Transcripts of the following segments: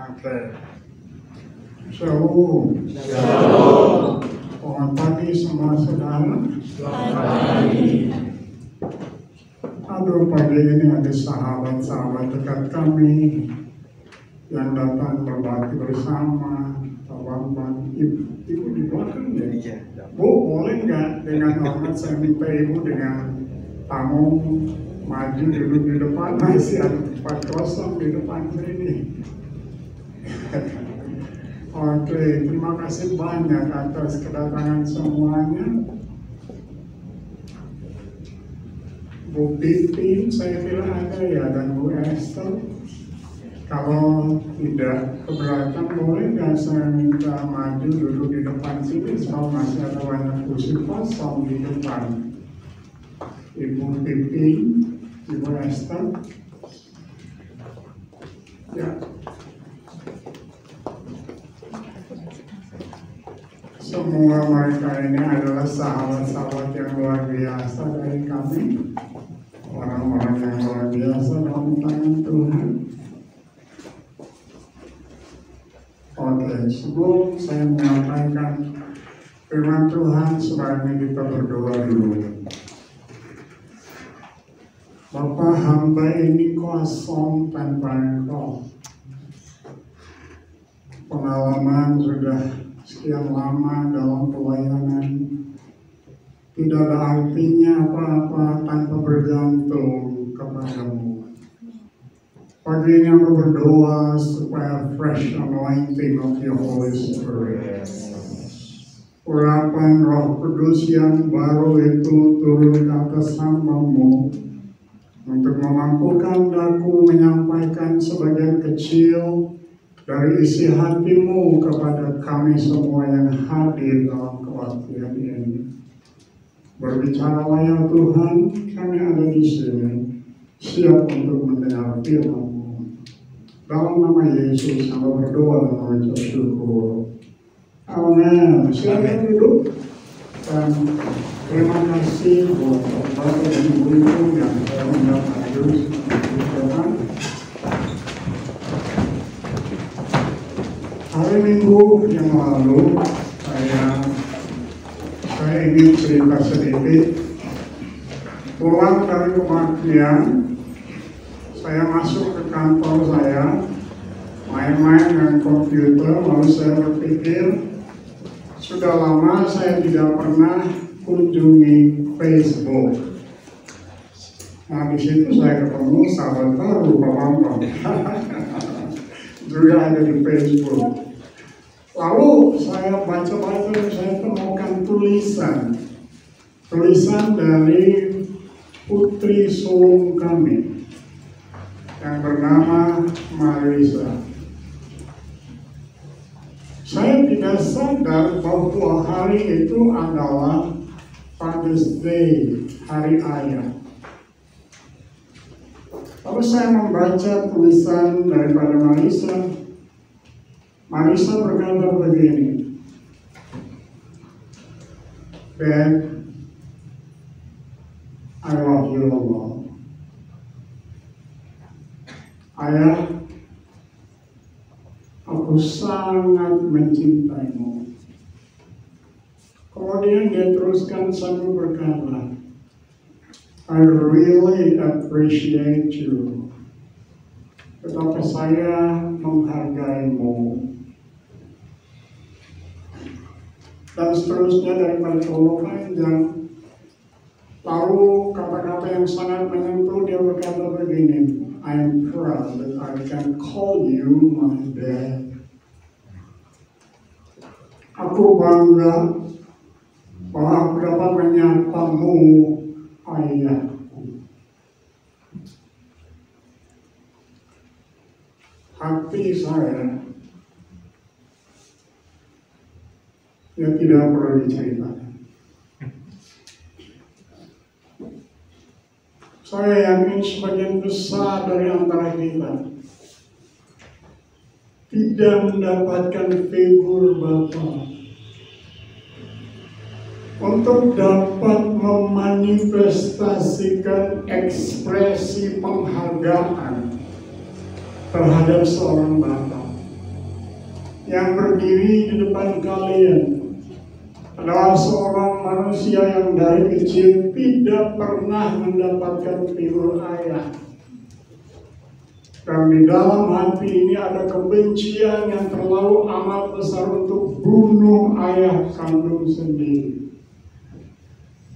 Oke. Shalom. Selamat pagi semua saudara. Selamat pagi. Aduh, pagi ini ada sahabat-sahabat dekat kami yang datang berbakti bersama. Pak Bambang, ibu di belakang ya? Bu, boleh nggak dengan hormat saya minta ibu dengan tamu maju duduk di depan, masih ada tempat kosong di depan sini. Oke, terima kasih banyak atas kedatangan semuanya. Bu Pipin, saya kira ada ya, dan Bu Esther. Kalau tidak keberatan, boleh nggak saya minta maju duduk di depan sini, sebab masih ada banyak kursi kosong di depan. Ibu Pipin, Ibu Esther. Ya. Semua mereka ini adalah sahabat-sahabat yang luar biasa dari kami. Orang-orang yang luar biasa dalam tangan Tuhan. Oke, sebelum saya menyampaikan firman Tuhan, sebaiknya kita berdoa dulu. Bapa, hamba ini kosong tanpa Engkau. Pengalaman sudah sekian lama dalam pelayanan, tidak ada artinya apa-apa tanpa bergantung kepadamu. Pagi ini aku berdoa supaya fresh anointing of your Holy Spirit, urapan Roh Kudus yang baru itu turun ke atas hamba-Mu untuk memampukan aku menyampaikan sebagian kecil dari isi hati-Mu kepada kami semua yang hadir dalam kebaktian ini. Berbicaralah ya Tuhan, kami ada di sini, siap untuk mendengar firman-Mu. Dalam nama Yesus, kami berdoa dan mengucap syukur. Amin. Silakan duduk. Dan terima kasih buat Bapak dan Ibu yang telah mendapat firman. Hari Minggu yang lalu saya ingin cerita sedikit. Pulang dari kebaktian, saya masuk ke kantor saya, main-main dengan komputer, lalu saya berpikir, sudah lama saya tidak pernah kunjungi Facebook. Nah, di situ saya ketemu sahabat baru, Pak Bambang. Juga ada di Facebook. Lalu saya baca-baca dan saya temukan tulisan dari putri sulung kami yang bernama Marisa. Saya tidak sadar bahwa hari itu adalah Father's Day, hari ayah. Lalu saya membaca tulisan daripada Marisa. Marisa berkata begini, Dad, I love you a lot. Ayah, aku sangat mencintaimu. Kemudian dia teruskan sambil berkata, I really appreciate you. Betapa saya menghargaimu. Dan seterusnya daripada terlalu panjang. Lalu kata-kata yang sangat menyentuh, dia berkata begini, I'm proud that I can call you my dad. Aku bangga bahwa aku dapat menyapamu ayahku. Hati saya ya tidak perlu diceritakan. Saya yakin sebagian besar dari antara kita tidak mendapatkan figur Bapa untuk dapat memanifestasikan ekspresi penghargaan terhadap seorang Bapa. yang berdiri di depan kalian adalah seorang manusia yang dari kecil tidak pernah mendapatkan figur ayah. Dan di dalam hati ini ada kebencian yang terlalu amat besar untuk bunuh ayah kandung sendiri.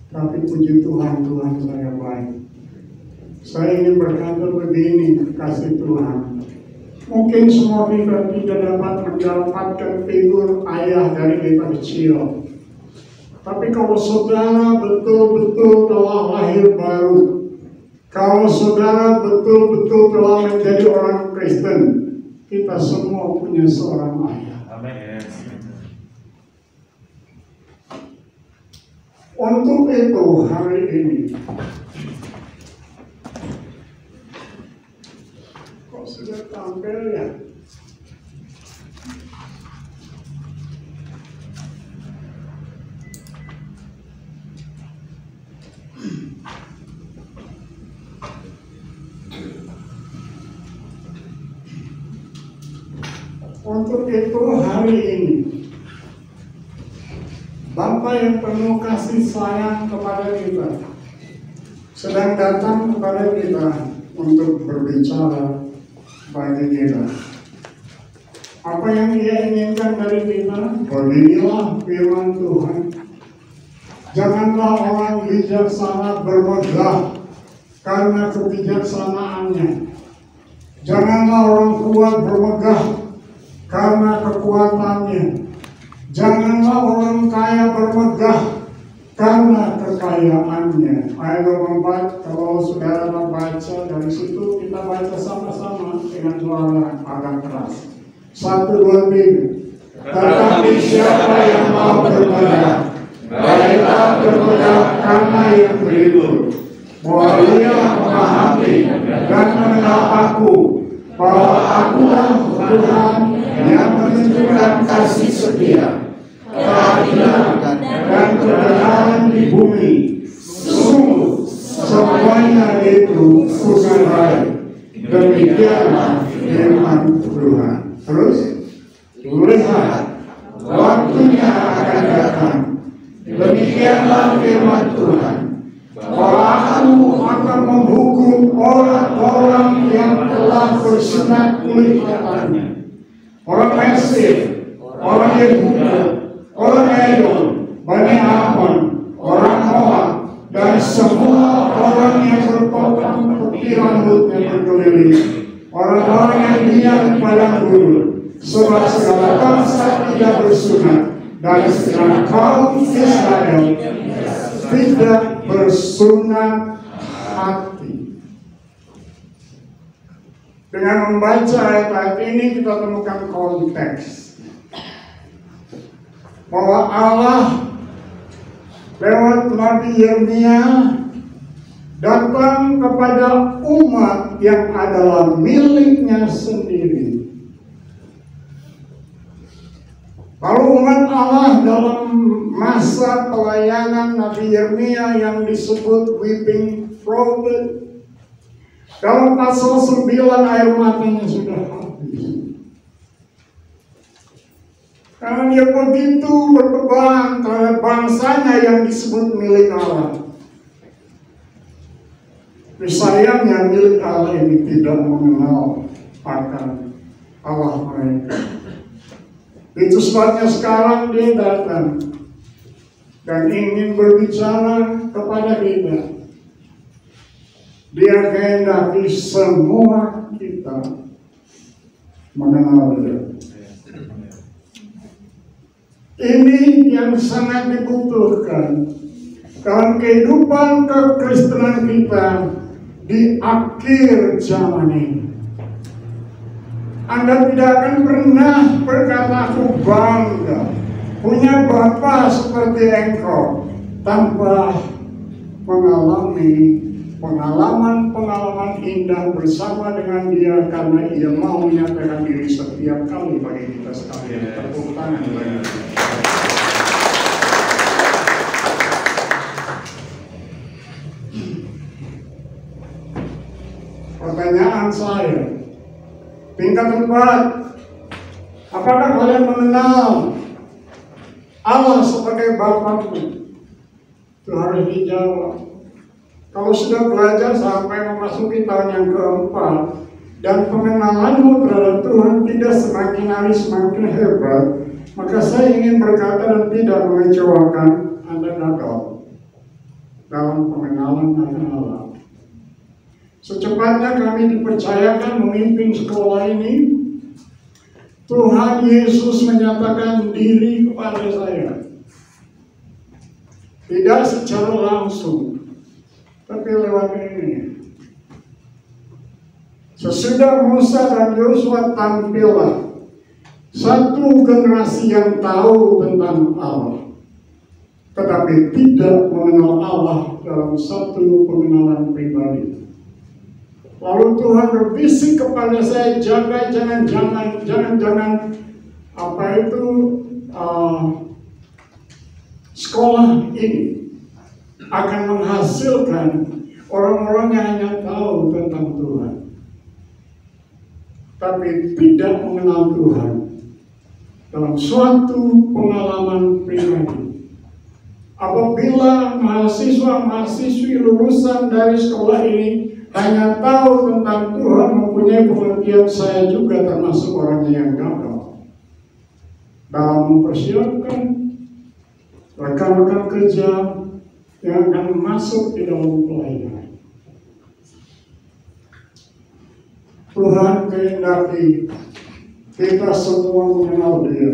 Tapi puji Tuhan, Tuhan saya baik. Saya ingin berkata begini, kasih Tuhan. Mungkin semua kita tidak dapat mendapatkan figur ayah dari kita kecil. Tapi kalau saudara betul-betul telah lahir baru, kalau saudara betul-betul telah menjadi orang Kristen, kita semua punya seorang ayah. Amin. Untuk itu hari ini, kok sudah tampil ya? Untuk itu hari ini, Bapa yang penuh kasih sayang kepada kita sedang datang kepada kita untuk berbicara bagi kita. Apa yang Ia inginkan dari kita? Beginilah firman Tuhan. Janganlah orang bijaksana bermegah karena kebijaksanaannya. Janganlah orang kuat bermegah karena kekuatannya. Janganlah orang kaya bermegah karena kekayaannya. Ayo membaca, kalau saudara membaca dari situ, kita baca sama-sama dengan suara agak keras. 1, 2, 3. Tetapi siapa yang mau bermegah, baiklah bermegah karena yang berhibur. Bolehlah memahami dan mengenal aku, bahwa akulah Tuhan yang menunjukkan kasih setia, keadilan dan kebenaran di bumi. Sungguh semuanya itu bukan baik. Demikianlah firman Tuhan. Terus, lihat, waktunya akan datang. Demikianlah firman Tuhan, bahwa aku akan menghukum orang-orang yang telah bersunat kulit matanya, orang Mesir, orang Yehuda, orang Edom, Bani Ammon, orang Moab, dan semua orang yang berpotong peti rambutnya berkeliling, orang-orang yang diam di padang gurun, sebab segala bangsa tidak bersunat, dan segala kaum Israel tidak bersunat hati. Dengan membaca ayat ini kita temukan konteks bahwa Allah lewat Nabi Yeremia datang kepada umat yang adalah miliknya sendiri. Lalu umat Allah dalam masa pelayanan Nabi Yeremia yang disebut weeping prophet, dalam pasal 9 air matanya sudah habis. Karena dia begitu berbeban terhadap bangsanya yang disebut milik Allah. Sayangnya milik Allah ini tidak mengenal akan Allah mereka. Itu sebabnya sekarang dia datang dan ingin berbicara kepada kita. Dia kehendaki semua kita mengenal Dia. Ini yang sangat dibutuhkan dalam kehidupan kekristenan kita di akhir zaman ini. Anda tidak akan pernah berkata aku bangga punya Bapa seperti engkau tanpa mengalami pengalaman-pengalaman indah bersama dengan Dia, karena Ia mau menyatakan diri setiap kali bagi kita sekalian. Tepuk tangan bagi Dia. Pertanyaan saya, tingkat 4, Apakah kalian mengenal Allah sebagai Bapamu? Itu harus dijawab. Kalau sudah belajar sampai memasuki tahun yang keempat dan pengenalanmu terhadap Tuhan tidak semakin hari semakin hebat, maka saya ingin berkata dan tidak mengecewakan, Anda gagal dalam pengenalan akan Allah. Secepatnya kami dipercayakan memimpin sekolah ini, Tuhan Yesus menyatakan diri kepada saya. Tidak secara langsung, tapi lewat ini. Sesudah Musa dan Yosua tampillah satu generasi yang tahu tentang Allah, tetapi tidak mengenal Allah dalam satu pengenalan pribadi. Lalu Tuhan berbisik kepada saya, jangan apa itu sekolah ini akan menghasilkan orang-orang yang hanya tahu tentang Tuhan, tapi tidak mengenal Tuhan dalam suatu pengalaman pribadi. Apabila mahasiswa-mahasiswi lulusan dari sekolah ini hanya tahu tentang Tuhan, mempunyai pengertian, saya juga termasuk orang yang gagal dalam mempersiapkan rekan-rekan kerja yang akan masuk di dalam pelayanan. Tuhan kehendaki kita semua mengenal Dia.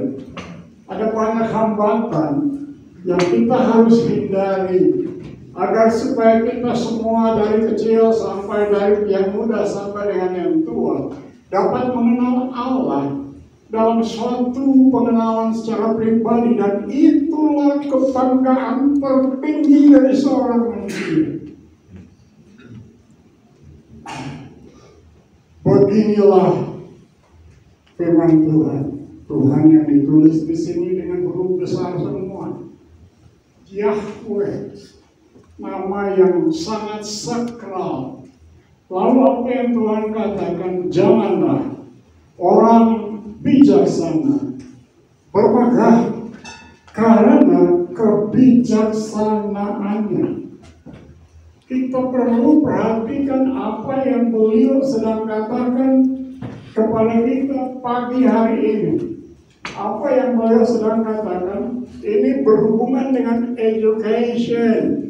Ada banyak hambatan yang kita harus hindari agar supaya kita semua dari kecil sampai dari yang muda sampai dengan yang tua dapat mengenal Allah dalam suatu pengenalan secara pribadi, dan itulah kebanggaan tertinggi dari seorang manusia. Beginilah firman Tuhan. Tuhan yang ditulis di sini dengan huruf besar semua. Yahweh, nama yang sangat sakral. Lalu apa yang Tuhan katakan? Janganlah orang bijaksana bermegah karena kebijaksanaannya. Kita perlu perhatikan apa yang beliau sedang katakan kepada kita pagi hari ini. Apa yang beliau sedang katakan ini berhubungan dengan education.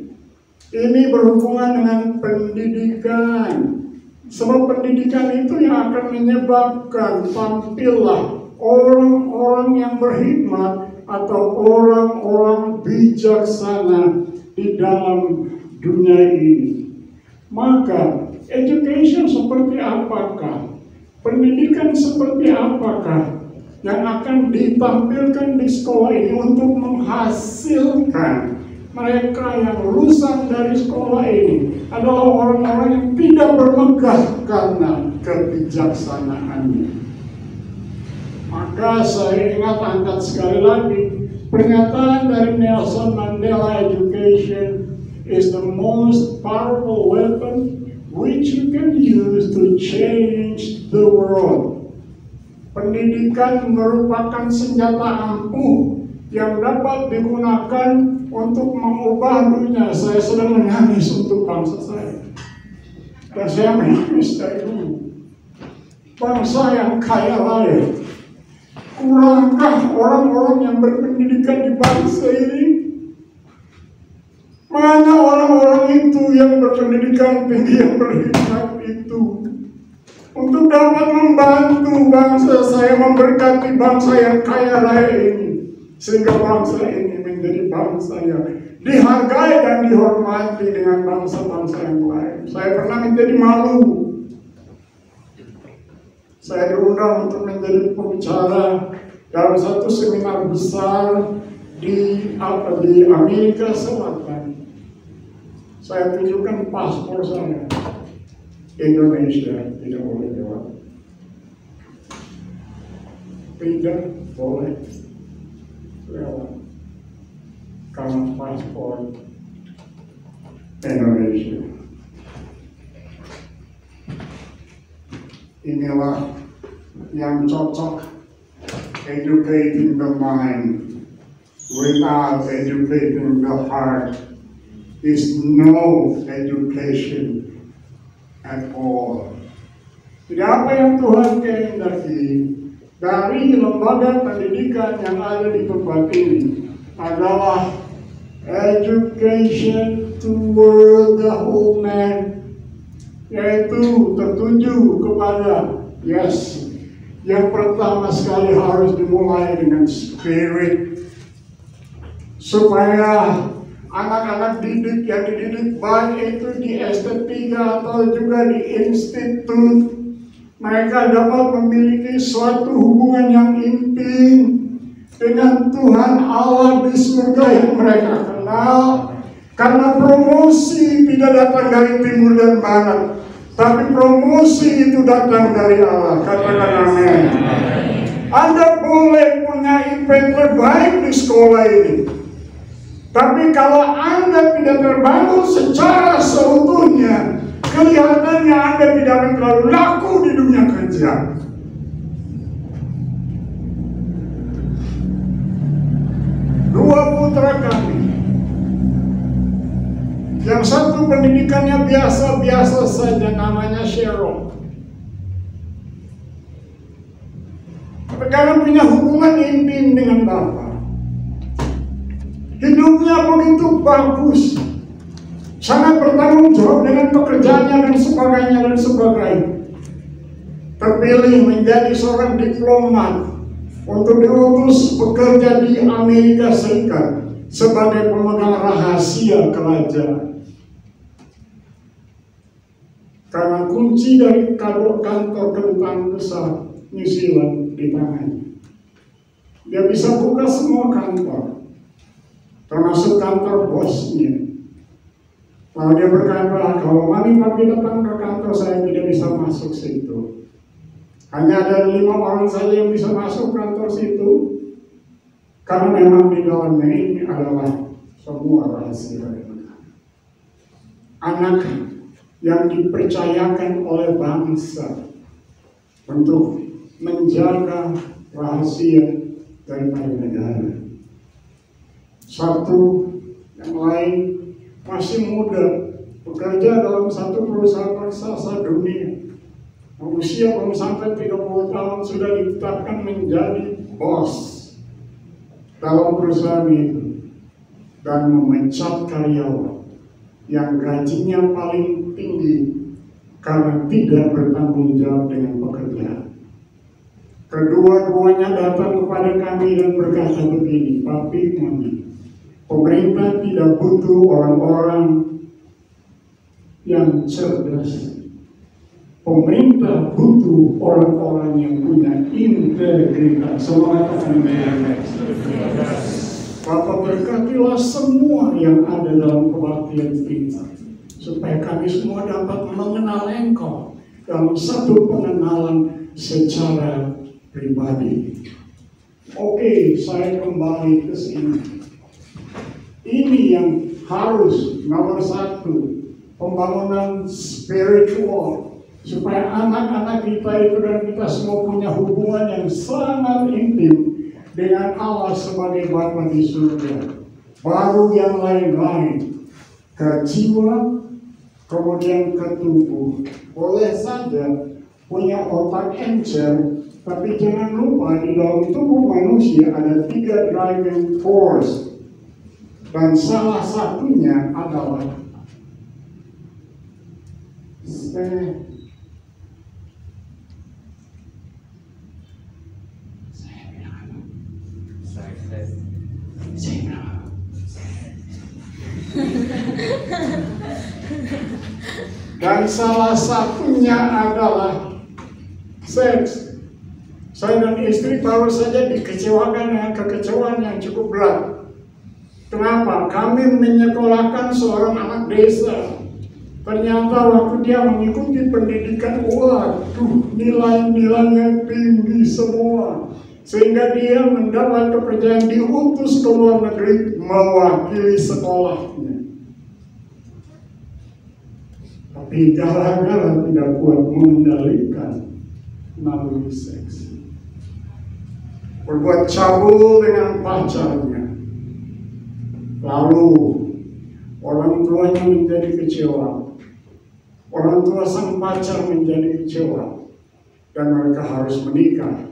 Ini berhubungan dengan pendidikan. Sebab pendidikan itu yang akan menyebabkan tampillah orang-orang yang berhikmat atau orang-orang bijaksana di dalam dunia ini. Maka education seperti apakah? Pendidikan seperti apakah yang akan ditampilkan di sekolah ini untuk menghasilkan mereka yang lulusan dari sekolah ini adalah orang-orang yang tidak bermegah karena kebijaksanaannya. Maka saya angkat sekali lagi pernyataan dari Nelson Mandela, education is the most powerful weapon which you can use to change the world. Pendidikan merupakan senjata ampuh yang dapat digunakan untuk mengubah dunia. Saya sedang menangis untuk bangsa saya. Dan saya menangis dari dulu. Bangsa yang kaya raya. Kurangkah orang-orang yang berpendidikan di bangsa ini? Mana orang-orang itu yang berpendidikan tinggi, yang berhikmat itu? Untuk dapat membantu bangsa saya, memberkati bangsa yang kaya raya ini. Sehingga bangsa ini menjadi bangsa yang dihargai dan dihormati dengan bangsa-bangsa yang lain. Saya pernah menjadi malu. Saya diundang untuk menjadi pembicara dalam satu seminar besar di Amerika Selatan. Saya tunjukkan paspor saya. Indonesia tidak boleh lewat. Tidak boleh lewat karena paspor Indonesia. Inilah yang cocok educating the mind without educating the heart is no education at all. Jadi apa yang Tuhan kehendaki dari lembaga pendidikan yang ada di tempat ini adalah education toward the whole man, yaitu tertuju kepada yang pertama sekali harus dimulai dengan spirit, supaya anak-anak didik yang dididik baik itu di SD3 atau juga di institut, mereka dapat memiliki suatu hubungan yang intim dengan Tuhan Allah di surga yang mereka kenal. Karena promosi tidak datang dari timur dan barat, tapi promosi itu datang dari Allah. Katakan amin. Anda boleh punya IP terbaik di sekolah ini, tapi kalau Anda tidak terbangun secara seutuhnya, kelihatannya Anda tidak akan terlalu laku di dunia kerja. Dua putra kami, yang satu pendidikannya biasa-biasa saja, namanya Cheryl. Karena punya hubungan intim dengan Bapa. Hidupnya begitu bagus, sangat bertanggung jawab dengan pekerjaannya dan sebagainya. Terpilih menjadi seorang diplomat untuk diutus bekerja di Amerika Serikat sebagai pemegang rahasia kerajaan. Karena kunci dari kantor kedutaan besar New Zealand di tangannya, dia bisa buka semua kantor, termasuk kantor bosnya. Lalu dia berkata, kalau mami papi datang ke kantor saya tidak bisa masuk situ. Hanya ada 5 orang saja yang bisa masuk kantor situ, karena memang di dalamnya ini adalah semua rahasia dari negara. Anak yang dipercayakan oleh bangsa untuk menjaga rahasia daripada negara. Satu yang lain masih muda, bekerja dalam satu perusahaan raksasa dunia. Usia belum sampai 30 tahun sudah ditetapkan menjadi bos dalam perusahaan itu dan memecat karyawan yang gajinya paling tinggi karena tidak bertanggung jawab dengan pekerjaan. Kedua-duanya datang kepada kami dan berkata begini, papi, mami, pemerintah tidak butuh orang-orang yang cerdas. Pemerintah butuh orang-orang yang punya integritas. Semua katakan Bapak berkatilah semua yang ada dalam kebaktian kita, supaya kami semua dapat mengenal Engkau dalam satu pengenalan secara pribadi. Oke, saya kembali ke sini. Ini yang harus nomor 1, pembangunan spiritual, supaya anak-anak kita itu dan kita semua punya hubungan yang sangat intim dengan Allah sebagai Bapa di surga. Baru yang lain-lain, ke jiwa, kemudian ke tubuh. Boleh saja punya otak encer, tapi jangan lupa di dalam tubuh manusia ada 3 driving force. Dan salah satunya adalah dan salah satunya adalah seks. Saya dan istri baru saja dikecewakan dengan kekecewaan yang cukup berat. Kenapa? Kami menyekolahkan seorang anak desa. Ternyata waktu dia mengikuti pendidikan, waduh, nilai-nilainya tinggi semua. Sehingga dia mendapat kepercayaan diutus ke luar negeri mewakili sekolahnya. Tapi gara-gara tidak kuat mengendalikan naluri seks, berbuat cabul dengan pacarnya. Lalu orang tuanya menjadi kecewa. Orang tua sang pacar menjadi kecewa. Dan mereka harus menikah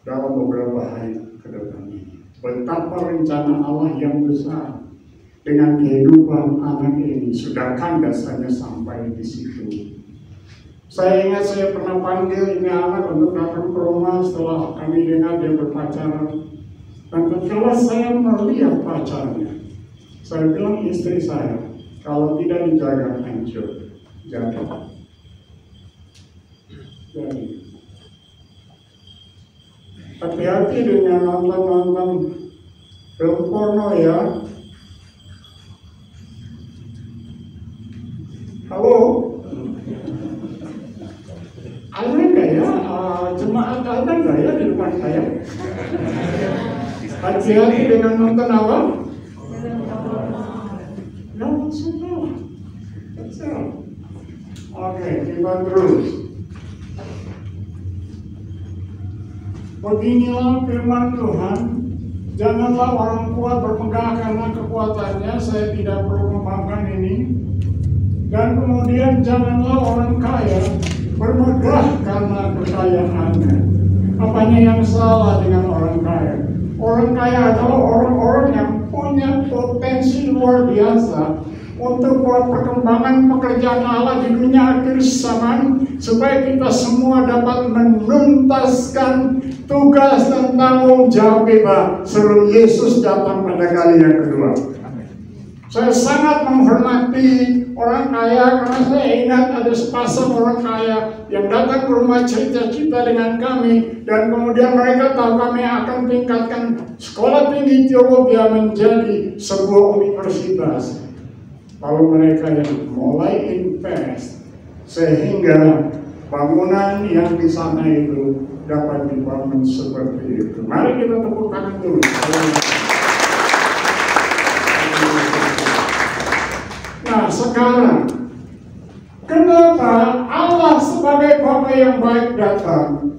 dalam beberapa hari ke depan ini. Betapa rencana Allah yang besar dengan kehidupan anak ini sudah kandas hanya sampai di situ. Saya ingat saya pernah panggil ini anak untuk datang ke rumah setelah kami dengar dia berpacaran. Dan ketika saya melihat pacarnya, saya bilang istri saya, kalau tidak dijaga hancur. Jadi, hati-hati dengan nonton film porno ya. Halo? Ada nggak ya? Jemaat ada nggak ya di depan saya? Hati-hati dengan nonton apa? No, semua. Oke, kita terus. Beginilah firman Tuhan. Janganlah orang kuat bermegah karena kekuatannya. Saya tidak perlu memahamkan ini. Dan kemudian janganlah orang kaya bermegah karena kekayaannya. Apanya yang salah dengan orang kaya? Orang kaya adalah orang-orang yang punya potensi luar biasa untuk perkembangan pekerjaan Allah di dunia akhir zaman, supaya kita semua dapat menuntaskan tugas dan tanggung jawab kita sebelum Yesus datang pada kali yang kedua. Saya sangat menghormati orang kaya karena saya ingat ada sepasang orang kaya yang datang ke rumah cerita-cerita dengan kami, dan kemudian mereka tahu kami akan tingkatkan sekolah tinggi teologi menjadi sebuah universitas. Lalu mereka yang mulai invest sehingga bangunan yang di sana itu dapat dibangun seperti itu. Mari kita tepuk tangan dulu. Nah, sekarang kenapa Allah sebagai Bapa yang baik datang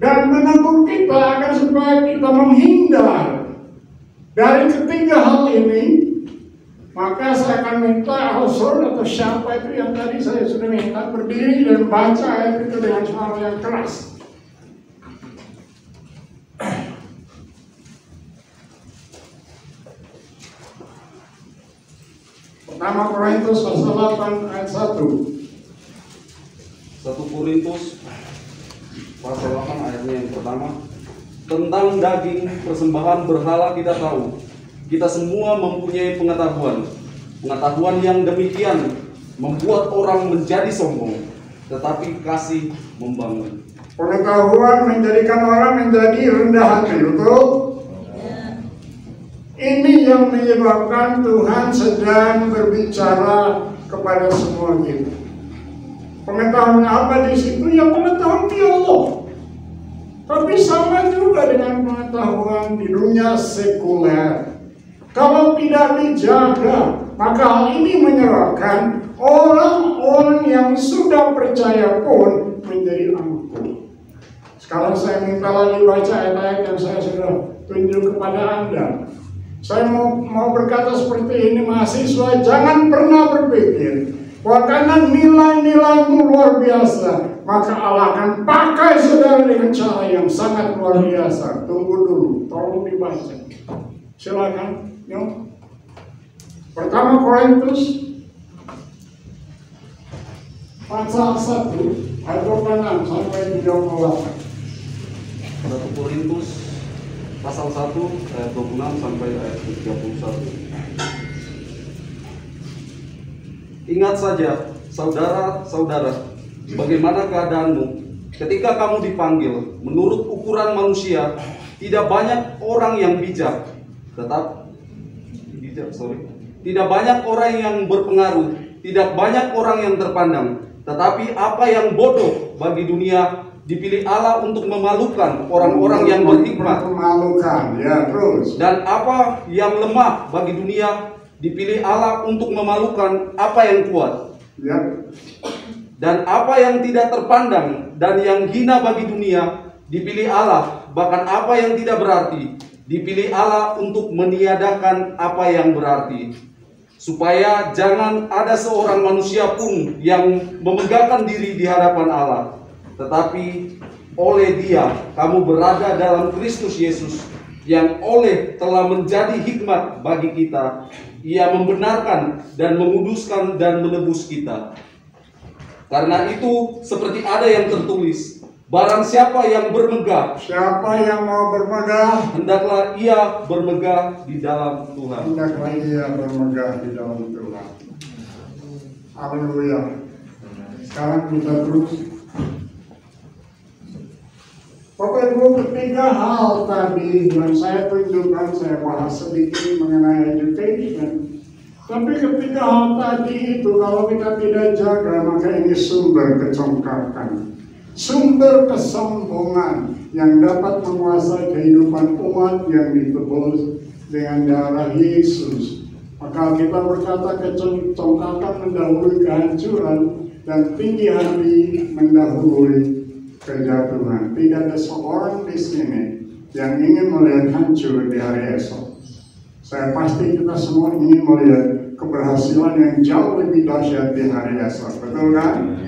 dan menegur kita agar supaya kita menghindar dari ketiga hal ini? Maka saya akan minta Al-Sur atau siapa itu yang tadi saya sudah minta berdiri dan baca ayat itu dengan suara yang keras. Pertama Korintus pasal 8 ayat 1. 1 Korintus pasal 8 ayatnya yang pertama. Tentang daging persembahan berhala kita tahu. Kita semua mempunyai pengetahuan. Pengetahuan yang demikian membuat orang menjadi sombong, tetapi kasih membangun. Pengetahuan menjadikan orang menjadi rendah hati, betul? Ini yang menyebabkan Tuhan sedang berbicara kepada semua kita. Pengetahuan apa di situ? Ya pengetahuan teolog. Tapi sama juga dengan pengetahuan di dunia sekuler. Kalau tidak dijaga, maka hal ini menyebabkan orang-orang yang sudah percaya pun menjadi angkuh. Sekarang saya minta lagi baca ayat-ayat yang saya sudah tunjuk kepada Anda. Saya mau berkata seperti ini, mahasiswa, jangan pernah berpikir bahwa karena nilai-nilaimu luar biasa, maka Allah akan pakai saudara dengan cara yang sangat luar biasa. Tunggu dulu, tolong dibaca. Silakan. Yuk. Pertama Korintus pasal 1 ayat 26 sampai 38. 1 Korintus pasal 1 ayat 26 sampai ayat 31. Ingat saja, saudara-saudara, bagaimana keadaanmu ketika kamu dipanggil menurut ukuran manusia. Tidak banyak orang yang bijak, tidak banyak orang yang berpengaruh, tidak banyak orang yang terpandang. Tetapi apa yang bodoh bagi dunia dipilih Allah untuk memalukan orang-orang yang berhikmat. Memalukan, ya terus. Dan apa yang lemah bagi dunia dipilih Allah untuk memalukan apa yang kuat. Ya. Dan apa yang tidak terpandang dan yang hina bagi dunia dipilih Allah bahkan apa yang tidak berarti, dipilih Allah untuk meniadakan apa yang berarti, supaya jangan ada seorang manusia pun yang memegahkan diri di hadapan Allah, tetapi oleh Dia kamu berada dalam Kristus Yesus, yang oleh telah menjadi hikmat bagi kita. Ia membenarkan dan menguduskan dan menebus kita. Karena itu seperti ada yang tertulis, barang siapa yang bermegah, Siapa yang mau bermegah, hendaklah ia bermegah di dalam Tuhan. hendaklah ia bermegah di dalam Tuhan. Haleluya. Sekarang kita terus. Bapak Ibu, ketiga hal tadi yang saya tunjukkan, saya bahas sedikit mengenai education. Tapi ketiga hal tadi itu kalau kita tidak jaga, maka ini sumber kecongkakan, sumber kesombongan yang dapat menguasai kehidupan umat yang ditebus dengan darah Yesus. Maka kita berkata kecongkakan mendahului kehancuran dan tinggi hati mendahului kejatuhan. Tidak ada seorang di sini yang ingin melihat hancur di hari esok. Saya pasti kita semua ingin melihat keberhasilan yang jauh lebih dahsyat di hari esok. Betul kan?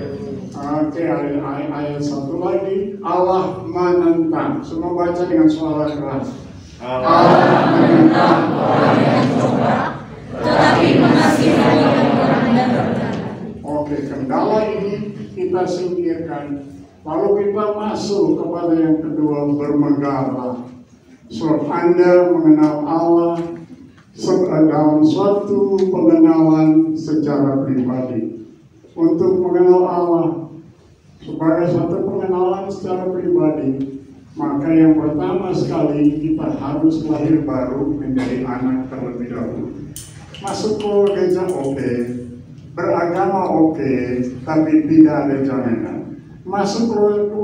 Oke, ayat satu lagi. Allah menentang. Semua baca dengan suara keras. Allah menentang orang yang coba, tetapi mengasihi orang yang berkenan. Oke, kendala ini kita singkirkan. Lalu kita masuk kepada yang kedua, bermegahlah. Sebab Anda mengenal Allah dalam suatu pengenalan secara pribadi. Untuk mengenal Allah sebagai satu pengenalan secara pribadi, maka yang pertama sekali kita harus lahir baru menjadi anak terlebih dahulu. Masuk ke gereja oke, beragama oke, tapi tidak ada jaminan. Masuk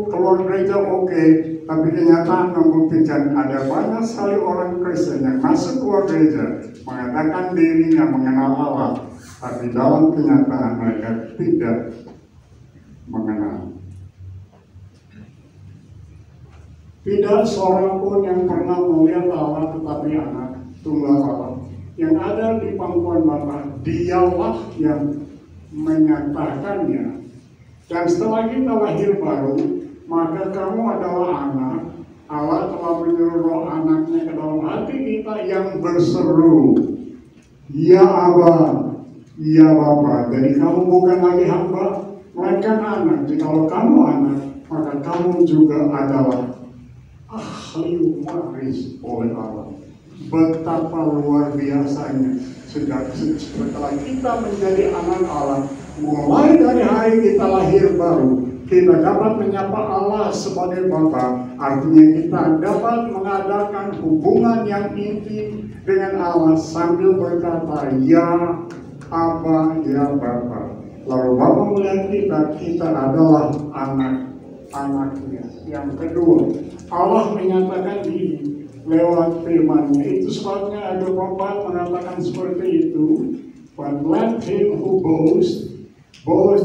keluar gereja oke, tapi kenyataan membuktikan ada banyak sekali orang Kristen yang masuk keluar gereja mengatakan dirinya mengenal Allah, tapi dalam kenyataan mereka tidak mengenal. Tidak seorang pun yang pernah melihat Allah tetapi anak tunggal Allah yang ada di pangkuan Bapa, Dialah yang menyatakannya. Dan setelah kita lahir baru, maka kamu adalah anak. Allah telah menyuruh roh anaknya ke dalam hati kita yang berseru, Ya Aba, Ya Bapa. Jadi kamu bukan lagi hamba, melainkan anak. Jikalau kamu anak, maka kamu juga adalah ahli waris oleh Allah. Betapa luar biasanya setelah kita menjadi anak Allah, mulai dari hari kita lahir baru, kita dapat menyapa Allah sebagai Bapa. Artinya kita dapat mengadakan hubungan yang intim dengan Allah sambil berkata, Ya Aba, Ya Bapa. Lalu Bapa melihat kita adalah anak-anaknya. Yang kedua, Allah menyatakan diri lewat firman-Nya. Itu sebabnya ada Bapak mengatakan seperti itu. But let him who boast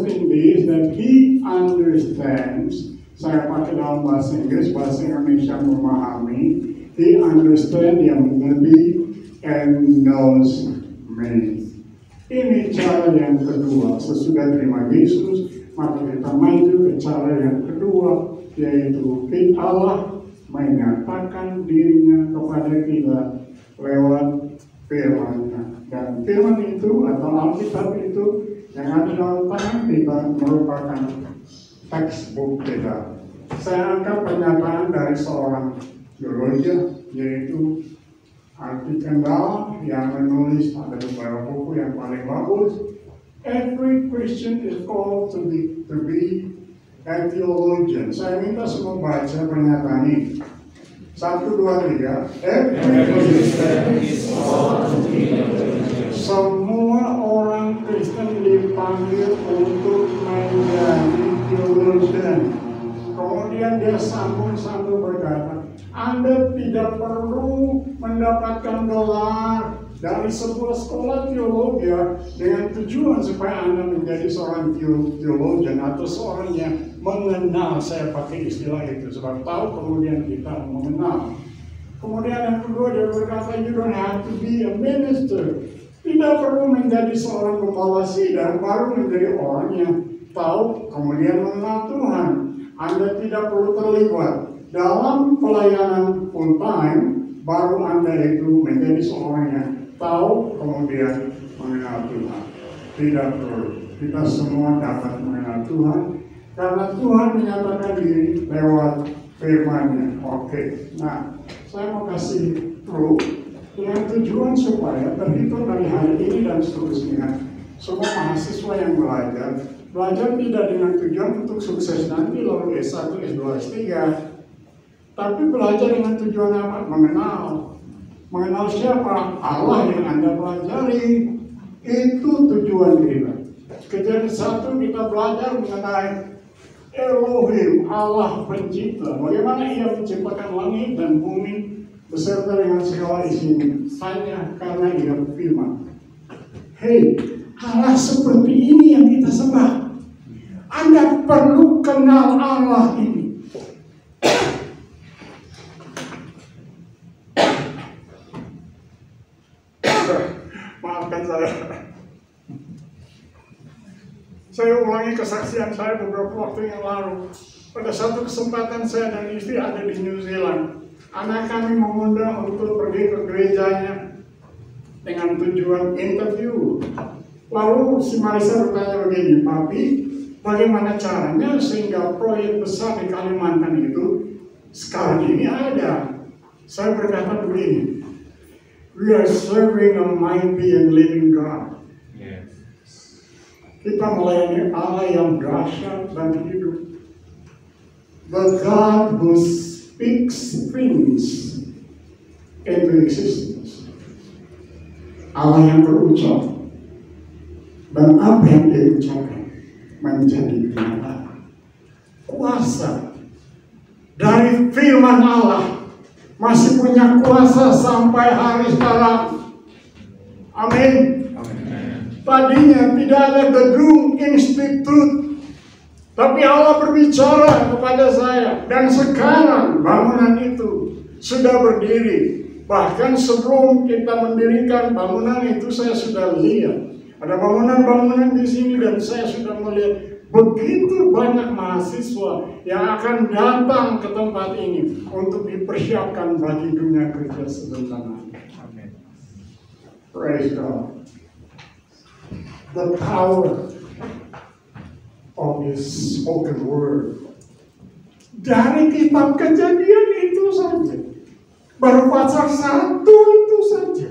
in this, that he understands. Saya pakai dalam bahasa Inggris, bahasa Indonesia memahami. He understands, yang mengerti, and knows me. Ini cara yang kedua. Sesudah terima Yesus, maka kita maju ke cara yang kedua, yaitu Allah menyatakan dirinya kepada kita lewat firman-Nya. Dan firman itu atau Alkitab itu yang ada dalam tangan kita merupakan textbook kita. Saya angkat pernyataan dari seorang teolog, yaitu Arti Kendall, yang menulis ada beberapa buku yang paling bagus. Every Christian is called to be a theologian. Saya minta semua baca pernyataan ini. 1, 2, 3. Every Christian is called to be a theologian. Semua orang Kristen dipanggil untuk menjadi theologian. Kemudian dia sambung berkata, Anda tidak perlu mendapatkan gelar dari sebuah sekolah teologi dengan tujuan supaya Anda menjadi seorang teologian atau seorang yang mengenal, saya pakai istilah itu, sebab tahu kemudian kita mengenal. Kemudian yang kedua dia berkata, you don't have to be a minister. Tidak perlu menjadi seorang pembawa sidang baru menjadi orang yang tahu kemudian mengenal Tuhan. Anda tidak perlu terlibat dalam pelayanan full time baru Anda itu menjadi seorang yang tahu kemudian mengenal Tuhan. Tidak perlu. Kita semua dapat mengenal Tuhan karena Tuhan menyatakan diri lewat firman-Nya. Oke. Nah, saya mau kasih proof dengan tujuan supaya terhitung dari hari ini dan seterusnya semua mahasiswa yang belajar tidak dengan tujuan untuk sukses nanti lalu S1, S2, S3, tapi belajar dengan tujuan apa? Mengenal siapa? Allah yang Anda pelajari. Itu tujuan kita. Kejadian 1 kita belajar mengenai Elohim, Allah pencipta. Bagaimana Ia menciptakan langit dan bumi beserta dengan segala isinya. Hanya karena Ia firman. Hei, Allah seperti ini yang kita sembah. Anda perlu kenal Allah ini. Maafkan saya. Saya ulangi kesaksian saya beberapa waktu yang lalu. Pada satu kesempatan saya dan istri ada di New Zealand. Anak kami mengundang untuk pergi ke gerejanya dengan tujuan interview. Lalu si Marisa bertanya begini, Papi, bagaimana caranya sehingga proyek besar di Kalimantan itu sekarang ini ada? Saya berkata begini, we are serving a mighty and living God. Kita melayani Allah yang dahsyat dan hidup. The God who speaks things into existence. Allah yang berucap. Dan apa yang dia ucapkan menjadi kenyataan. Kuasa dari firman Allah masih punya kuasa sampai hari sekarang. Amin. Tadinya tidak ada gedung institut, tapi Allah berbicara kepada saya, dan sekarang bangunan itu sudah berdiri. Bahkan sebelum kita mendirikan bangunan itu saya sudah lihat ada bangunan-bangunan di sini, dan saya sudah melihat begitu banyak mahasiswa yang akan datang ke tempat ini untuk dipersiapkan bagi dunia kerja sebentar lagi. Praise God. The power of His spoken word. Dari kitab Kejadian itu saja, baru pasal 1 itu saja,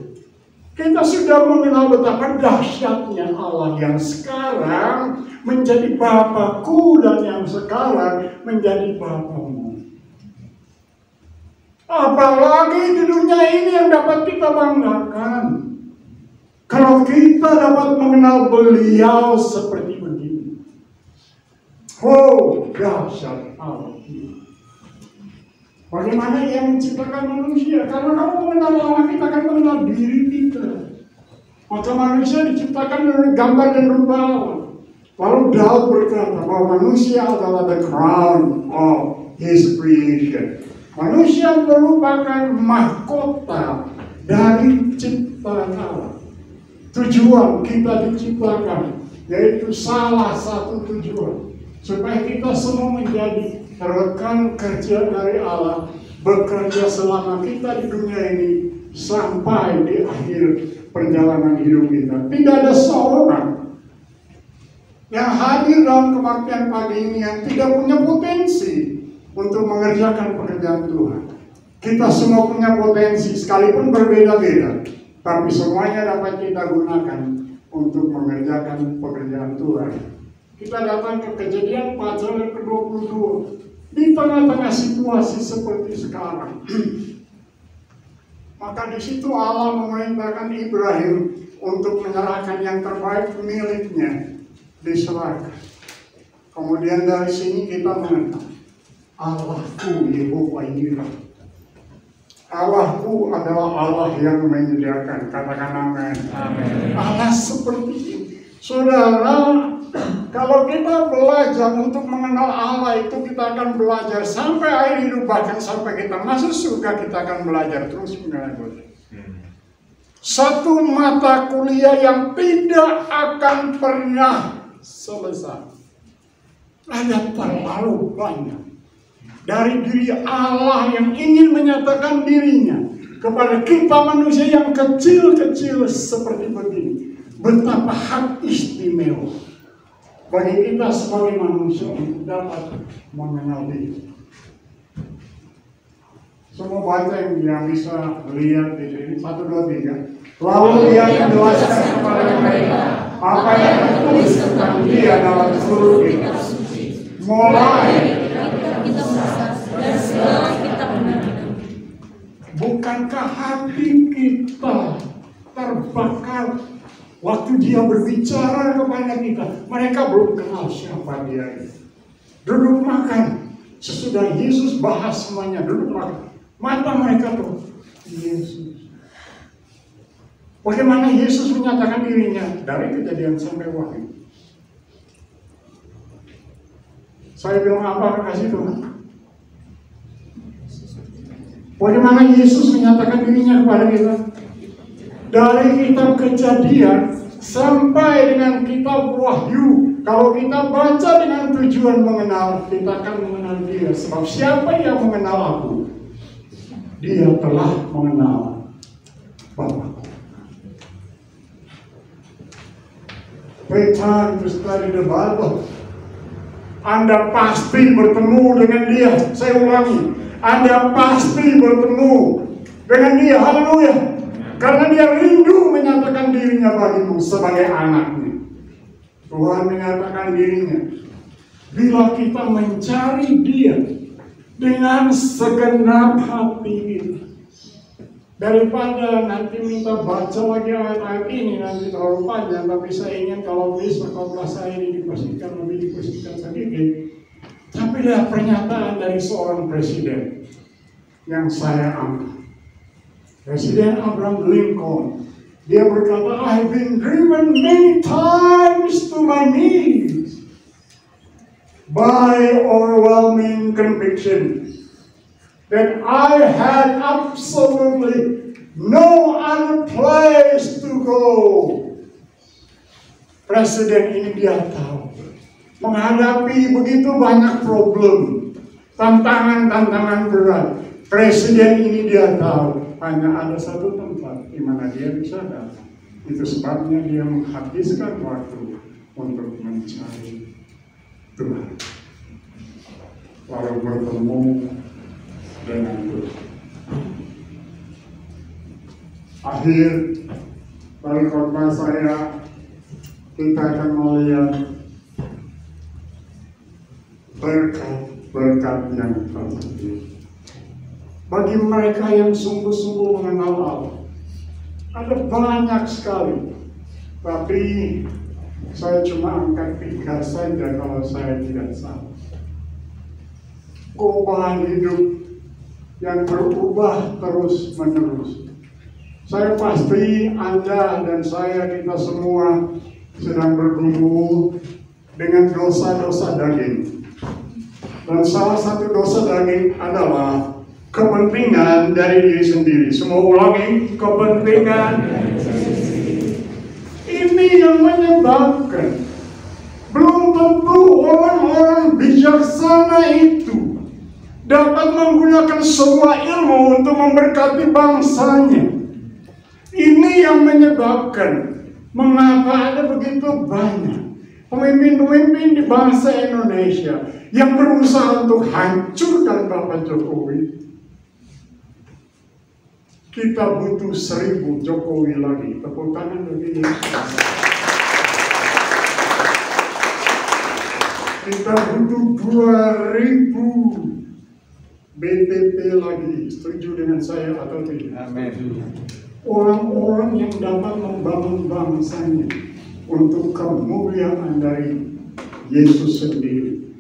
kita sudah mengenal betapa dahsyatnya Allah yang sekarang menjadi Bapakku dan yang sekarang menjadi Bapamu. Apalagi di dunia ini yang dapat kita banggakan. Kalau kita dapat mengenal Beliau seperti begini. Oh, dahsyat Allah. Bagaimana Ia menciptakan manusia? Karena kamu mengenal Allah, kita akan mengenal diri kita. Maka manusia diciptakan dari gambar dan rupa Allah. Lalu Daud berkata bahwa manusia adalah the crown of His creation. Manusia merupakan mahkota dari ciptaan Allah. Tujuan kita diciptakan, yaitu salah satu tujuan, supaya kita semua menjadi rekan kerja dari Allah, bekerja selama kita di dunia ini sampai di akhir perjalanan hidup kita. Tidak ada seorang yang hadir dalam kebaktian pagi ini yang tidak punya potensi untuk mengerjakan pekerjaan Tuhan. Kita semua punya potensi, sekalipun berbeda-beda, tapi semuanya dapat kita gunakan untuk mengerjakan pekerjaan Tuhan. Kita datang ke Kejadian pasal yang ke-22 di tengah-tengah situasi seperti sekarang. Maka di situ Allah memerintahkan Ibrahim untuk menyerahkan yang terbaik miliknya, diserahkan. Kemudian dari sini kita mengenal Allahku Yehova Yireh. Allahku adalah Allah yang menyediakan. Katakan amin. Allah seperti ini. Saudara, kalau kita belajar untuk mengenal Allah itu kita akan belajar sampai akhir hidup, bahkan sampai kita masuk surga kita akan belajar terus menerus. Satu mata kuliah yang tidak akan pernah selesai. Ada terlalu banyak dari diri Allah yang ingin menyatakan dirinya kepada kita manusia yang kecil-kecil seperti begini. Betapa hak istimewa bagi kita sebagai manusia untuk dapat mengenal Dia. Semua baca yang bisa lihat di sini 1, 2, 3. Lalu Dia menjelaskan kepada mereka apa yang tertulis tentang Dia dalam seluruh kitab suci. Mulai dan segala kitab Nabi. Bukankah hati kita terbakar waktu Dia berbicara kepada kita? Mereka belum kenal siapa Dia itu. Duduk makan, sesudah Yesus bahas semuanya, duduk makan. Mata mereka tuh Yesus. Bagaimana Yesus menyatakan dirinya dari Kejadian sampai Wahyu? Saya bilang apa kasih Tuhan? Bagaimana Yesus menyatakan dirinya kepada kita? Dari kitab Kejadian sampai dengan kitab Wahyu. Kalau kita baca dengan tujuan mengenal, kita akan mengenal Dia. Sebab siapa yang mengenal aku, Dia telah mengenal Bapa. Take time to study the Bible. Anda pasti bertemu dengan Dia. Saya ulangi, Anda pasti bertemu dengan Dia. Haleluya. Karena Dia rindu menyatakan dirinya bagimu sebagai anaknya. Tuhan menyatakan dirinya. Bila kita mencari Dia dengan segenap hati kita. Daripada nanti minta baca lagi ayat-ayat ini, nanti terlalu panjang. Tapi saya ingin kalau bisa khotbah saya ini lebih dipersingkat sedikit. Tapi lihat pernyataan dari seorang presiden yang saya ambil. Presiden Abraham Lincoln. Dia berkata, I've been driven many times to my knees by overwhelming conviction that I had absolutely no other place to go. Presiden ini dia tahu menghadapi begitu banyak problem, tantangan-tantangan berat. Presiden ini dia tahu hanya ada satu tempat di mana dia bisa datang. Itu sebabnya dia menghabiskan waktu untuk mencari Tuhan. Lalu bertemu dengan Tuhan. Akhir dari khotbah saya, kita akan melihat berkat-berkat yang terjadi bagi mereka yang sungguh-sungguh mengenal Allah. Ada banyak sekali, tapi saya cuma angkat 3 saja kalau saya tidak salah. Perubahan hidup yang berubah terus menerus. Saya pasti Anda dan saya, kita semua sedang bergumul dengan dosa-dosa daging. Dan salah satu dosa daging adalah kepentingan dari diri sendiri. Semua ulangi, kepentingan. Ini yang menyebabkan belum tentu orang-orang bijaksana itu dapat menggunakan semua ilmu untuk memberkati bangsanya. Ini yang menyebabkan mengapa ada begitu banyak pemimpin-pemimpin di bangsa Indonesia yang berusaha untuk hancurkan Bapak Jokowi. Kita butuh 1000 Jokowi lagi. Tepuk tangan bagi Yesus. Kita butuh 2000 BTP lagi. Setuju dengan saya atau tidak? Amin. Orang-orang yang dapat membangun bangsanya untuk kemuliaan dari Yesus sendiri.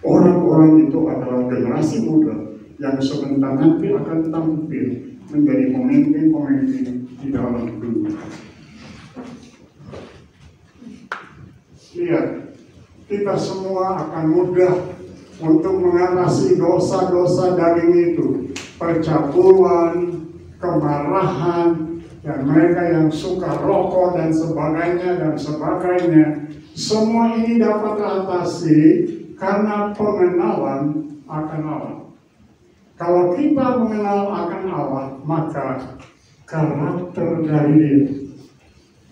Orang-orang itu adalah generasi muda yang sebentar nanti akan tampil menjadi pemimpin-pemimpin di dalam dunia. Lihat, kita semua akan mudah untuk mengatasi dosa-dosa daging itu, percabulan, kemarahan, dan mereka yang suka rokok dan sebagainya. Semua ini dapat teratasi karena pengenalan akan Allah. Kalau kita mengenal akan Allah, maka karakter dari Dia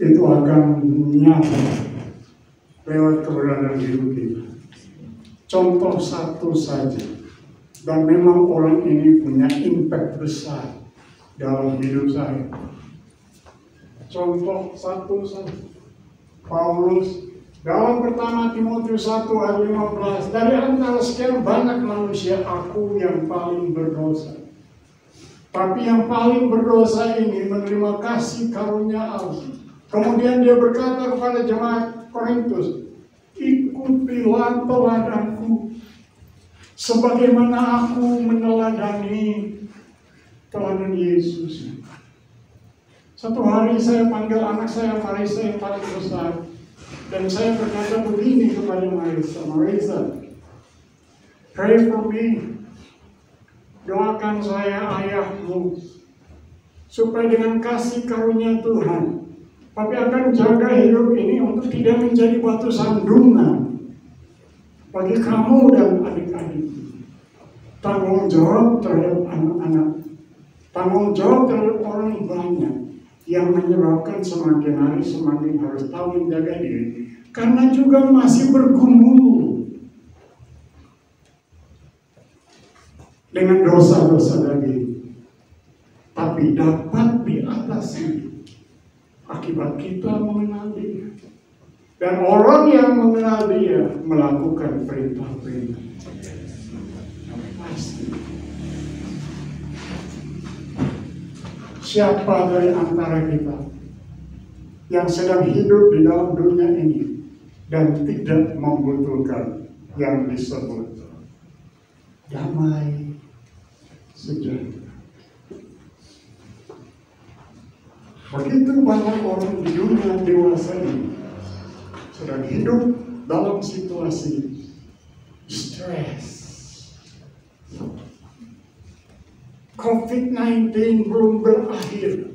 itu akan nyata lewat keberadaan hidup kita. Contoh satu saja, dan memang orang ini punya impact besar dalam hidup saya. Contoh satu saja, Paulus dalam pertama Timotius 1 ayat 15, dari antara sekian banyak manusia, aku yang paling berdosa. Tapi yang paling berdosa ini menerima kasih karunia Allah. Kemudian dia berkata kepada jemaat Korintus, ikutilah teladanku sebagaimana aku meneladani teladan Yesus. Satu hari saya panggil anak saya Marisa yang paling besar, dan saya berkata begini kepada Marisa, pray for me, doakan saya ayahmu, supaya dengan kasih karunia Tuhan, tapi akan jaga hidup ini untuk tidak menjadi batu sandungan bagi kamu dan adik-adik. Tanggung jawab terhadap anak-anak, tanggung jawab terhadap orang banyak yang menyebabkan semakin hari semakin harus tahu menjaga diri, karena juga masih bergumul dengan dosa-dosa daging, tapi dapat diatasi akibat kita mengenal Dia. Dan orang yang mengenal Dia melakukan perintah-perintah. Pasti. Siapa dari antara kita yang sedang hidup di dalam dunia ini dan tidak membutuhkan yang disebut damai sejahtera? Begitu banyak orang di dunia dewasa ini sedang hidup dalam situasi stres. COVID-19 belum berakhir.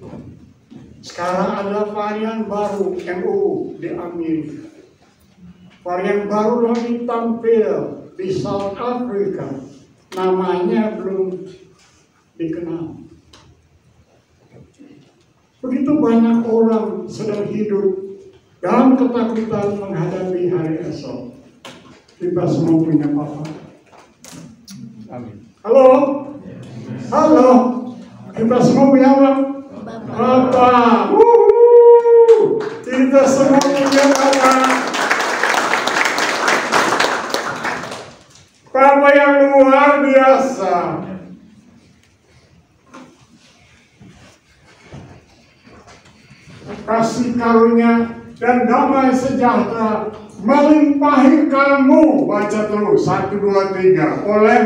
Sekarang ada varian baru MU di Amerika. Varian baru lagi tampil di South Africa. Namanya belum dikenal. Begitu banyak orang sedang hidup dalam ketakutan menghadapi hari esok. Kita semua punya Bapa. Amin. Halo? Halo? Kita semua punya apa? Bapa. Kita semua punya Bapa. Bapa yang luar biasa. Kasih karunia dan damai sejahtera melimpahi kamu. Baca terus 1, 2, 3 oleh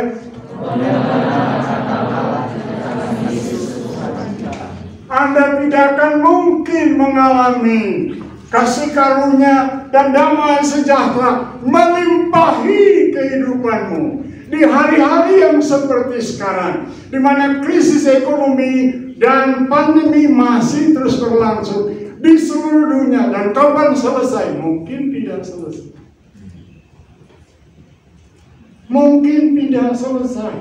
Anda tidak akan mungkin mengalami kasih karunia dan damai sejahtera melimpahi kehidupanmu di hari-hari yang seperti sekarang, di mana krisis ekonomi dan pandemi masih terus berlangsung di seluruh dunia. Dan kapan selesai? Mungkin tidak selesai. Mungkin tidak selesai.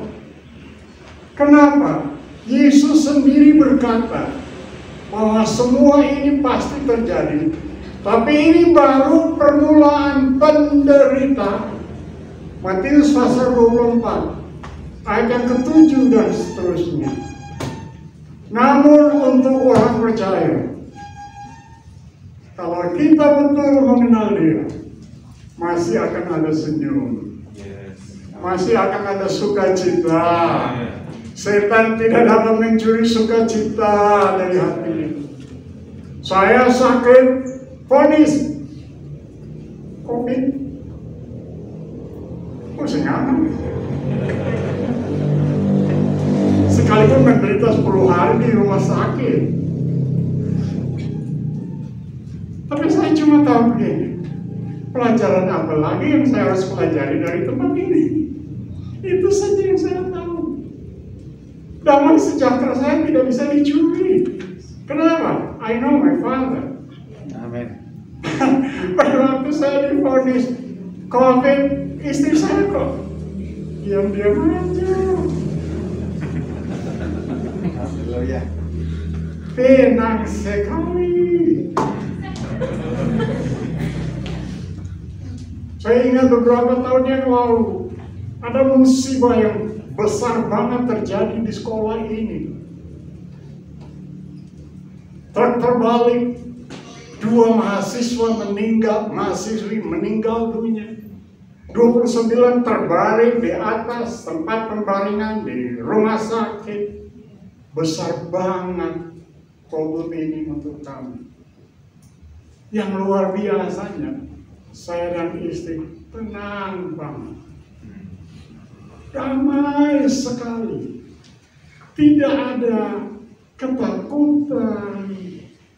Kenapa? Yesus sendiri berkata bahwa semua ini pasti terjadi, tapi ini baru permulaan penderitaan. Matius pasal 24 ayat yang ke-7 dan seterusnya. Namun untuk orang percaya, kalau kita betul mengenal Dia, masih akan ada senyum, masih akan ada sukacita. Setan tidak dapat mencuri sukacita dari hati itu. Saya sakit, vonis COVID. Oh, saya nyaman. dia pun menderita 10 hari di rumah sakit. Tapi saya cuma tahu begini, pelajaran apa lagi yang saya harus pelajari dari tempat ini? Itu saja yang saya tahu. Damai sejahtera saya tidak bisa dicuri. Kenapa? I know my father. Amin. Pada waktu saya divonis COVID, istri saya kok diam-diam aja. Haleluya. Tenang sekali. Saya ingat beberapa tahun yang lalu ada musibah yang besar banget terjadi di sekolah ini. Truk terbalik, 2 mahasiswi meninggal dunia. 29 terbaring di atas tempat pembaringan di rumah sakit. Besar banget problem ini untuk kami. Yang luar biasanya, saya dan istri tenang banget. Damai sekali. Tidak ada ketakutan.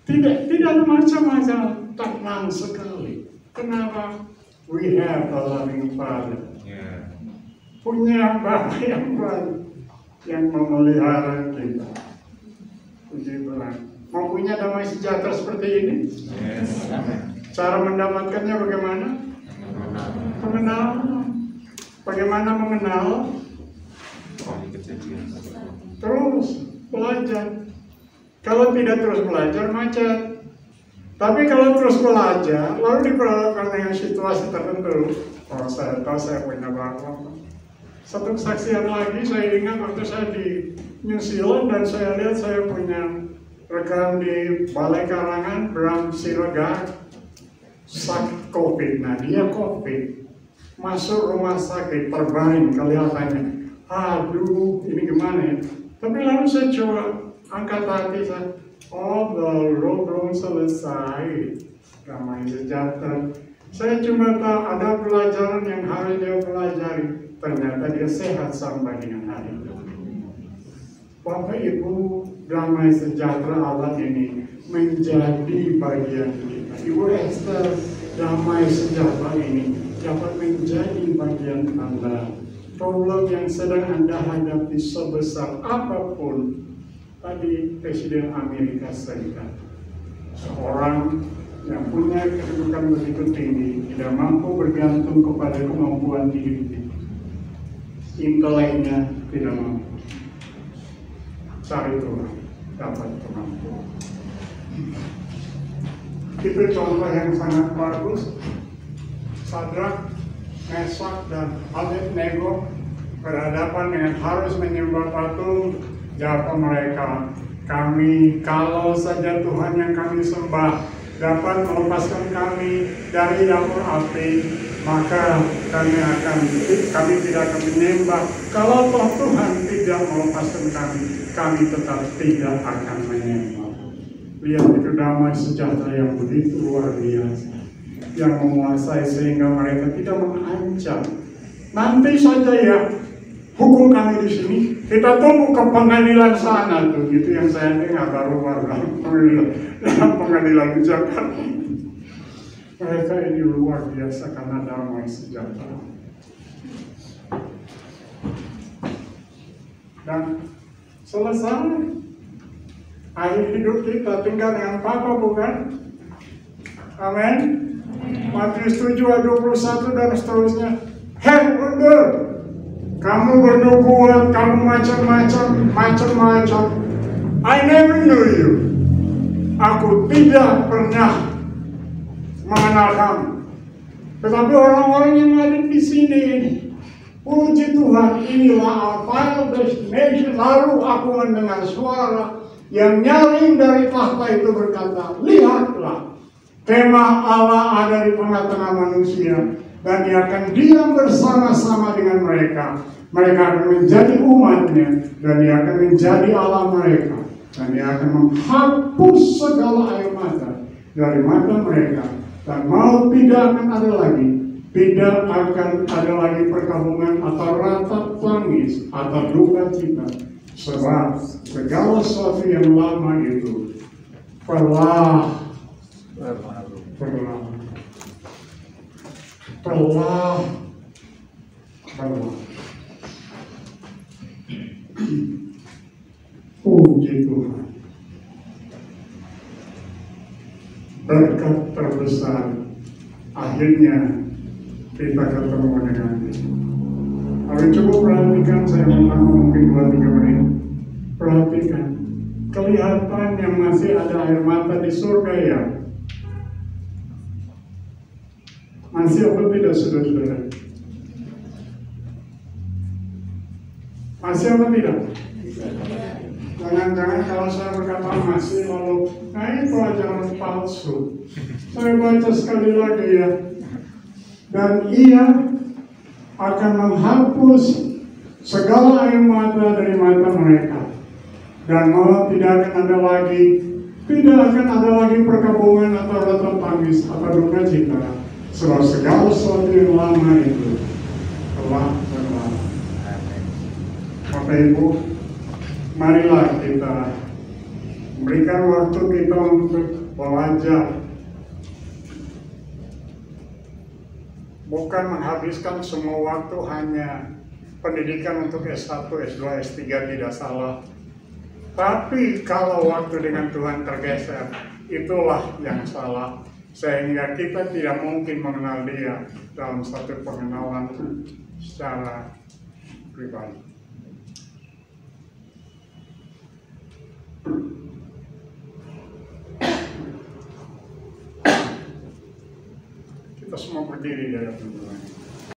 Tidak ada macam-macam, tenang sekali. Kenapa? We have a loving Father. Punya Bapa yang baik yang memelihara kita. Puji Tuhan. Mau punya damai sejahtera seperti ini? Yes. Cara mendapatkannya bagaimana? Mengenal. Bagaimana mengenal? Terus belajar. Kalau tidak terus belajar, macet. Tapi kalau terus belajar, lalu diperhadapkan dengan situasi tertentu, saya tahu saya punya bapak. Satu kesaksian lagi, saya ingat waktu saya di New Zealand dan saya lihat saya punya rekan di Balai Karangan, Bram Siregar, sakit COVID. Nah, dia COVID, masuk rumah sakit, terbaring kelihatannya. Aduh, ini gimana ya? Tapi lalu saya coba angkat hati saya, oh belum selesai, damai sejahtera. Saya cuma tahu ada pelajaran yang harus dia pelajari. Ternyata dia sehat sampai dengan hari ini. Bapak Ibu, damai sejahtera Allah ini menjadi bagian kita. Ibu Esther, damai sejahtera ini dapat menjadi bagian Anda. Problem yang sedang Anda hadapi sebesar apapun, tadi Presiden Amerika Serikat, seorang yang punya kedudukan begitu tinggi, tidak mampu bergantung kepada kemampuan diri, inteleknya tidak mampu. Cari Tuhan, dapat kemampuan. Itu contoh yang sangat bagus. Sadrak, Mesak, dan Abednego berhadapan dengan harus menyembah patung. Jawab mereka, kami kalau saja Tuhan yang kami sembah dapat melepaskan kami dari dapur api, maka kami tidak akan menyembah. Kalau toh Tuhan tidak melepaskan kami tetap tidak akan menyembah. Lihat itu damai sejahtera yang begitu luar biasa, yang menguasai sehingga mereka tidak mengancam. Nanti saja ya, hukum kami di sini, kita tunggu ke pengadilan sana tuh, gitu yang saya dengar baru-baru dalam pengadilan di Jakarta. Mereka ini luar biasa karena damai sejahtera. Dan selesai. Akhir hidup kita tinggal dengan Bapa, bukan? Amin. Matius 7 ayat 21 dan seterusnya. Hei mundur, kamu bernubuat, kamu macam-macam. I never knew you. Aku tidak pernah mengenal kamu. Tetapi orang-orang yang ada di sini ini, puji Tuhan, inilah our final destination. Lalu aku mendengar suara yang nyaring dari tahta itu berkata, lihatlah, kemah Allah ada di tengah-tengah manusia, dan dia akan diam bersama-sama dengan mereka. Mereka akan menjadi umatnya, dan dia akan menjadi Allah mereka, dan dia akan menghapus segala air mata dari mata mereka, dan maut tidak akan ada lagi. Tidak akan ada lagi perkabungan atau ratap tangis atau duka cita, Sebab segala sesuatu yang lama itu telah puji Tuhan. Berkat terbesar akhirnya kita ketemu dengan Dia. Kalau coba perhatikan, saya mau mungkin 2-3 menit. Perhatikan, kelihatan yang masih ada air mata di surga ya. Masih apa tidak, saudara-saudara? Masih apa tidak? Jangan-jangan kalau saya berkata masih lalu, nah ini pelajaran palsu. Saya baca sekali lagi ya. Dan Ia akan menghapus segala air mata dari mata mereka. Dan tidak akan ada lagi perkabungan atau rata tangis atau duka cita. Sebab segala sesuatu yang lama itu telah berlalu. Bapak Ibu, marilah kita memberikan waktu kita untuk belajar. Bukan menghabiskan semua waktu hanya pendidikan untuk S1, S2, S3 tidak salah. Tapi kalau waktu dengan Tuhan tergeser, itulah yang salah. Sehingga kita tidak mungkin mengenal Dia dalam satu pengenalan secara pribadi. Kita semua berdiri dari hadapan Tuhan.